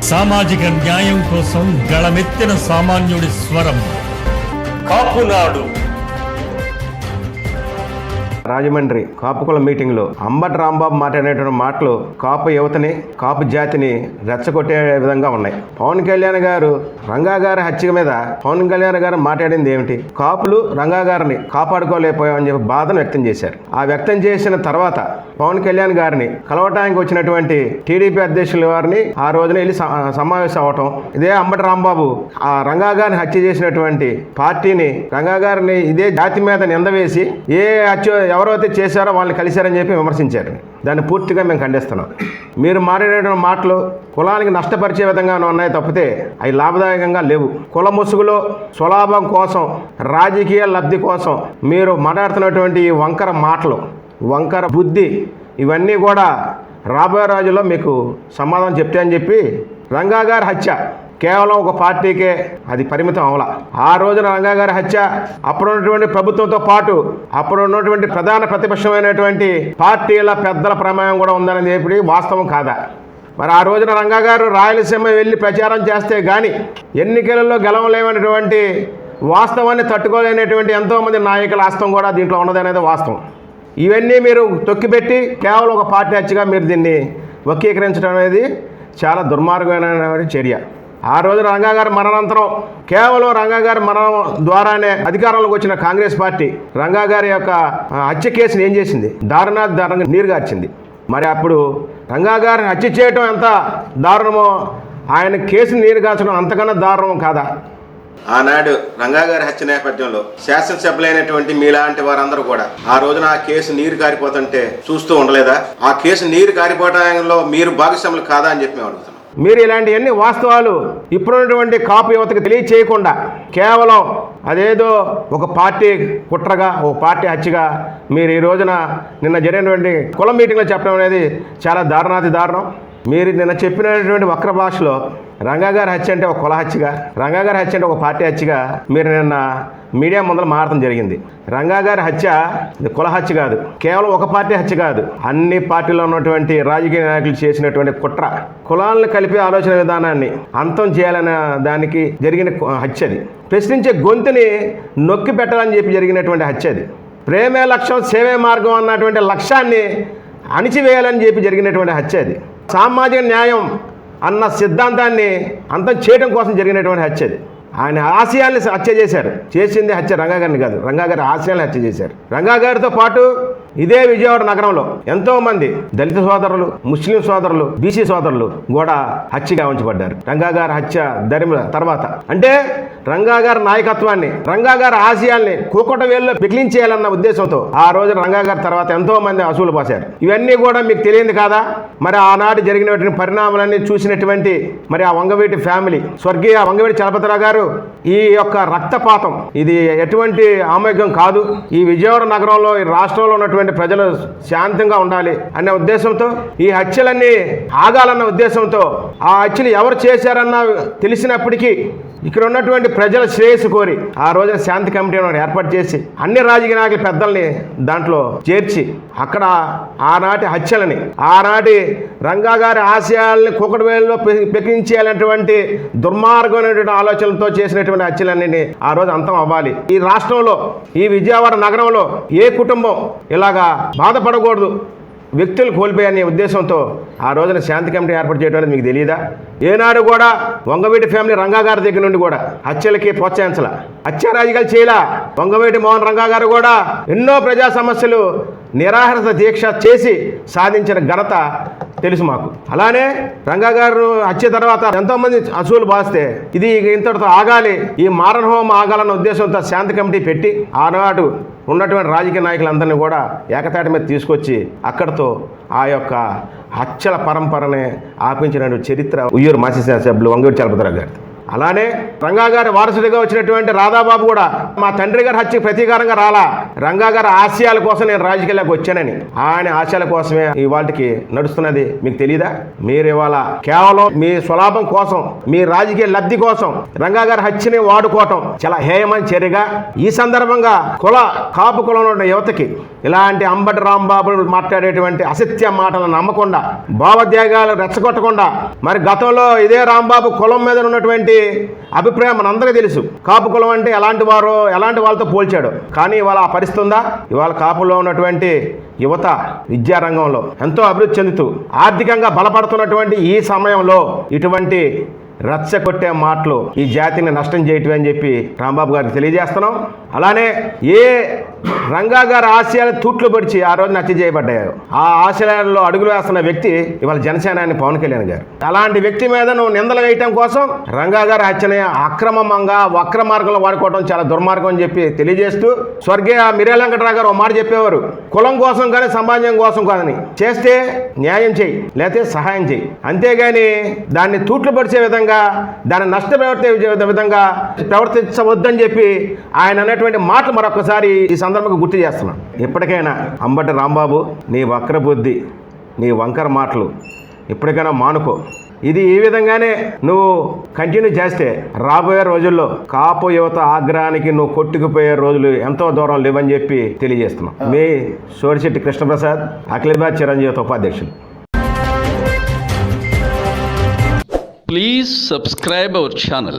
సామాజిక న్యాయం కోసం గళమెత్తిన సామాన్యుడి స్వరం కాపునాడు. రాజమండ్రి కాపుకుల మీటింగ్లో అంబటి రాంబాబు మాట్లాడేటువంటి మాటలు కాపు యువతని కాపు జాతిని రెచ్చగొట్టే విధంగా ఉన్నాయి. పవన్ కళ్యాణ్ గారు రంగా గారి హత్య మీద పవన్ కళ్యాణ్ గారు మాట్లాడింది ఏమిటి? కాపులు రంగా గారిని కాపాడుకోలేకపోయామని చెప్పి బాధను వ్యక్తం చేశారు. ఆ వ్యక్తం చేసిన తర్వాత పవన్ కళ్యాణ్ గారిని కలవటానికి వచ్చినటువంటి టీడీపీ అధ్యక్షుల వారిని ఆ రోజున వెళ్ళి సమావేశం అవటం, ఇదే అంబటి రాంబాబు ఆ రంగా గారిని హత్య చేసినటువంటి పార్టీని రంగా గారిని ఇదే జాతి మీద నింద వేసి ఏ హత్య ఎవరైతే చేశారో వాళ్ళని కలిశారని చెప్పి విమర్శించారు. దాన్ని పూర్తిగా మేము ఖండిస్తున్నాం. మీరు మాట్లాడే మాటలు కులానికి నష్టపరిచే విధంగా ఉన్నాయి తప్పితే అవి లాభదాయకంగా లేవు. కుల ముసుగులో స్వలాభం కోసం రాజకీయ లబ్ధి కోసం మీరు మాట్లాడుతున్నటువంటి ఈ వంకర మాటలు, వంకర బుద్ధి ఇవన్నీ కూడా రాబోయే రోజుల్లో మీకు సమాధానం చెప్తే అని చెప్పి రంగా గారి హత్య కేవలం ఒక పార్టీకే అది పరిమితం అవల. ఆ రోజున రంగా గారి హత్య అప్పుడున్నటువంటి ప్రభుత్వంతో పాటు అప్పుడు ఉన్నటువంటి ప్రధాన ప్రతిపక్షమైనటువంటి పార్టీల పెద్దల ప్రమేయం కూడా ఉందనేది ఎప్పుడు వాస్తవం కాదా? మరి ఆ రోజున రంగా గారు రాయలసీమ వెళ్ళి ప్రచారం చేస్తే కానీ ఎన్నికలలో గెలవలేనటువంటి వాస్తవాన్ని తట్టుకోలేనటువంటి ఎంతోమంది నాయకుల హస్తం కూడా దీంట్లో ఉన్నదనేది వాస్తవం. ఇవన్నీ మీరు తొక్కిపెట్టి కేవలం ఒక పార్టీ హత్యగా మీరు దీన్ని వక్రీకరించడం అనేది చాలా దుర్మార్గమైన చర్య. ఆ రోజు రంగా గారి మరణానంతరం కేవలం రంగా గారి మరణం ద్వారానే అధికారంలోకి వచ్చిన కాంగ్రెస్ పార్టీ రంగా గారి యొక్క హత్య కేసుని ఏం చేసింది? దారుణంగా నీరుగార్చింది. మరి అప్పుడు రంగా గారిని హత్య చేయటం ఎంత దారుణమో ఆయన కేసుని నీరుగార్చడం అంతకన్నా దారుణం కాదా? ఆనాడు రంగా గారి హత్య నేపథ్యంలో శాసనసభ్యులైనటువంటి మీలాంటి వారందరూ కూడా ఆ రోజున ఆ కేసు నీరు కారిపోతుంటే చూస్తూ ఉండలేదా? ఆ కేసు నీరు కారిపోవడంలో మీరు భాగస్వాములు కాదా అని చెప్పి మేము అడుగుతున్నాం. మీరు ఇలాంటివన్నీ వాస్తవాలు ఇప్పుడున్నటువంటి కాపు యువతకు తెలియచేయకుండా కేవలం అదేదో ఒక పార్టీ కుట్రగా ఒక పార్టీ హత్యగా మీరు ఈ రోజున నిన్న జరిగినటువంటి కుల మీటింగ్లో చెప్పడం అనేది చాలా దారుణాతి దారుణం. మీరు నిన్న చెప్పినటువంటి వక్ర భాషలో రంగా గారి హత్య అంటే ఒక కుల హత్యగా, రంగా గారి హత్య అంటే ఒక పార్టీ హత్యగా మీరు నిన్న మీడియా ముందర మారడం జరిగింది. రంగా గారి హత్య కుల హత్య కాదు, కేవలం ఒక పార్టీ హత్య కాదు, అన్ని పార్టీలో ఉన్నటువంటి రాజకీయ నాయకులు చేసినటువంటి కుట్ర, కులాలను కలిపే ఆలోచన విధానాన్ని అంతం చేయాలనే దానికి జరిగిన హత్య అది. ప్రశ్నించే గొంతుని నొక్కి పెట్టాలని చెప్పి జరిగినటువంటి హత్య అది. ప్రేమే లక్ష్యం సేవే మార్గం అన్నటువంటి లక్ష్యాన్ని అణిచివేయాలని చెప్పి జరిగినటువంటి హత్య అది. సామాజిక న్యాయం అన్న సిద్ధాంతాన్ని అంతం చేయడం కోసం జరిగినటువంటి హత్య అది. ఆయన ఆశయాల్ని హత్య చేశారు. చేసింది హత్య రంగా గారిని కాదు, రంగా గారి ఆశయాల్ని హత్య చేశారు. రంగా గారితో పాటు ఇదే విజయవాడ నగరంలో ఎంతోమంది దళిత సోదరులు, ముస్లిం సోదరులు, బీసీ సోదరులు కూడా హత్యగా ఉంచబడ్డారు రంగా గారి హత్య తర్వాత. అంటే రంగా గారి నాయకత్వాన్ని, రంగా గారి ఆశయాల్ని కూకట వేల్లో పిగిలించేయాలన్న ఉద్దేశంతో ఆ రోజు రంగా గారి తర్వాత ఎంతో మంది అసూలు పోశారు. ఇవన్నీ కూడా మీకు తెలియదు కాదా? మరి ఆనాడు జరిగినటువంటి పరిణామాలన్నీ చూసినటువంటి మరి ఆ వంగవీటి ఫ్యామిలీ, స్వర్గీయ వంగవీటి చలపతిరావు గారు ఈ యొక్క రక్తపాతం ఇది ఎటువంటి ఆమోగ్యం కాదు. ఈ విజయవాడ నగరంలో ఈ రాష్ట్రంలో ఉన్నటువంటి ప్రజలు శాంతంగా ఉండాలి అనే ఉద్దేశంతో, ఈ హత్యలన్నీ ఆగాలన్న ఉద్దేశంతో, ఆ హత్యలు ఎవరు చేశారన్న తెలిసినప్పటికీ ఇక్కడ ఉన్నటువంటి ప్రజల శ్రేయస్సు కోరి ఆ రోజున శాంతి కమిటీని ఏర్పాటు చేసి అన్ని రాజకీయ నాయకుల పెద్దల్ని దాంట్లో చేర్చి అక్కడ ఆనాటి హత్యలని, ఆనాటి రంగా గారి ఆశయాల్ని కుకటవేలులో పెకించేయాలనేటువంటి దుర్మార్గమైనటువంటి ఆలోచనలతో చేసినటువంటి హత్యలన్నీ ఆ రోజు అంతం అవ్వాలి. ఈ రాష్ట్రంలో ఈ విజయవాడ నగరంలో ఏ కుటుంబం ఇలాగా బాధపడకూడదు, వ్యక్తులు కోల్పోయానే ఉద్దేశంతో ఆ రోజున శాంతి కమిటీ ఏర్పాటు చేయడం అనేది మీకు తెలియదా? ఏనాడు కూడా వంగవీటి ఫ్యామిలీ రంగా గారి దగ్గర నుండి కూడా హత్యలకి ప్రోత్సహించాల, హత్య రాజకీయాలు చేయలా. వంగవీటి మోహన్ రంగా గారు కూడా ఎన్నో ప్రజా సమస్యలు నిరాహార దీక్ష చేసి సాధించిన ఘనత తెలుసు మాకు. అలానే రంగా గారు హత్య తర్వాత ఎంతోమంది అసూలు బాస్తే ఇది ఇంతటితో ఆగాలి, ఈ మారణ హోమం ఆగాలన్న ఉద్దేశంతో శాంతి కమిటీ పెట్టి ఆనాడు ఉన్నటువంటి రాజకీయ నాయకులందరినీ కూడా ఏకతాటి మీద తీసుకొచ్చి అక్కడితో ఆ యొక్క హత్యల పరంపరనే ఆపించిన చరిత్ర ఉయ్యూరు మాజీ శాసనసభ్యులు వంగవీటి చలపతిరావు గారు. అలానే రంగా గారి వారసుడిగా వచ్చినటువంటి రాధాబాబు కూడా మా తండ్రి గారి హత్యకు ప్రతీకారంగా రాలా, రంగా గారి ఆశయాల కోసం నేను రాజకీయాలకు వచ్చానని, ఆయన ఆశయాల కోసమే ఇవాళకి నడుస్తున్నది. మీకు తెలియదా? మీరు ఇవాళ కేవలం మీ స్వలాభం కోసం, మీ రాజకీయ లబ్ధి కోసం రంగా గారి హత్యని వాడుకోవటం చాలా హేయమైన చర్యగా, ఈ సందర్భంగా కాపు కులంలో ఉన్న యువతకి ఇలాంటి అంబటి రాంబాబు మాట్లాడేటువంటి అసత్య మాటలను నమ్మకుండా, భావోద్వేగాలు రెచ్చగొట్టకుండా, మరి గతంలో ఇదే రాంబాబు కులం మీద ఉన్నటువంటి అభిప్రాయం మనందరికీ తెలుసు. కాపు కులం అంటే ఎలాంటి వారో, ఎలాంటి వాళ్ళతో పోల్చాడు. కానీ ఇవాళ ఆ పరిస్థితి ఉందా? ఇవాళ కాపులో ఉన్నటువంటి యువత విద్యారంగంలో ఎంతో అభివృద్ధి చెందుతూ ఆర్థికంగా బలపడుతున్నటువంటి ఈ సమయంలో ఇటువంటి రచ్చగొట్టే మాటలు ఈ జాతిని నష్టం చేయటం అని చెప్పి రాంబాబు గారికి తెలియజేస్తున్నాం. అలానే ఏ రంగా గారి ఆశయాలు తూట్లు పడిచి ఆ రోజు హత్య చేయబడ్డాయో ఆ ఆశయాల్లో అడుగులు వేస్తున్న వ్యక్తి ఇవాళ జనసేనాని పవన్ కళ్యాణ్ గారు. అలాంటి వ్యక్తి మీద నువ్వు నిందలు వేయటం కోసం రంగా గారి హత్యని అక్రమంగా వక్ర మార్గంలో వాడుకోవడం చాలా దుర్మార్గం అని చెప్పి తెలియజేస్తూ, స్వర్గీయ మిర్యాల వెంకటరావు గారు ఒక మాట చెప్పేవారు, కులం కోసం కానీ సమాజం కోసం కాదని, చేస్తే న్యాయం చేయి లేకపోతే సహాయం చేయి, అంతేగాని దాన్ని తూట్లు పడిచే విధంగా, దాన్ని నష్టపరిచే విధంగా ప్రవర్తించవద్దని చెప్పి ఆయన అనేటువంటి మాటలు మరొకసారి ఈ సందర్భంగా గుర్తు చేస్తున్నాను. ఇప్పటికైనా అంబటి రాంబాబు, నీ వక్ర బుద్ధి, నీ వంకర మాటలు ఇప్పటికైనా మానుకో. ఇది ఈ విధంగానే నువ్వు కంటిన్యూ చేస్తే రాబోయే రోజుల్లో కాపు యువత ఆగ్రహానికి నువ్వు కొట్టుకుపోయే రోజులు ఎంతో దూరం లేవని చెప్పి తెలియజేస్తున్నాం. మీ సోడిశెట్టి కృష్ణప్రసాద్, అఖిలభారత చిరంజీవి ఉపాధ్యక్షులు. Please subscribe our channel.